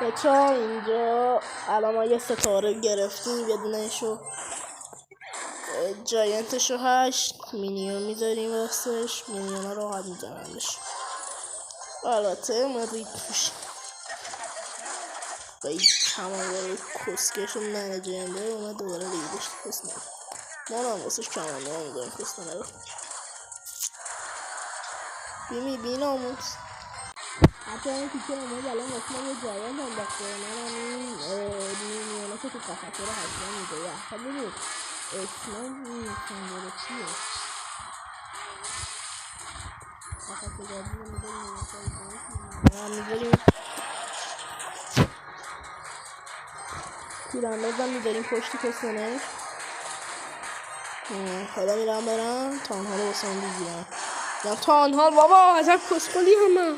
بچه ها اینجا الان ما یه ستاره گرفتیم، یه دونهشو جاینتشو 8 مینیون میذاریم واسش، مینیون ها راحت میزنندش. البته ما رید توش با این کمانگاه کسکشون ننه جنده اومد دوباره ریدش تو کس نده. ما هم واسش کمانگاه میذاریم کس نده. بی ناموس حتی این تیکه اومد الان واسه من یه جایان انداخته. من این مینیونه که تو قفصه رو حتما میده یه اصلا ببین اسمان میشن داره چیه قفصه گردی رو میداریم تیرانداز هم میداریم پشتی کسانه. حالا میرم برم تانها رو واسه هم بگیرم. تانها بابا عجب کسکلی همه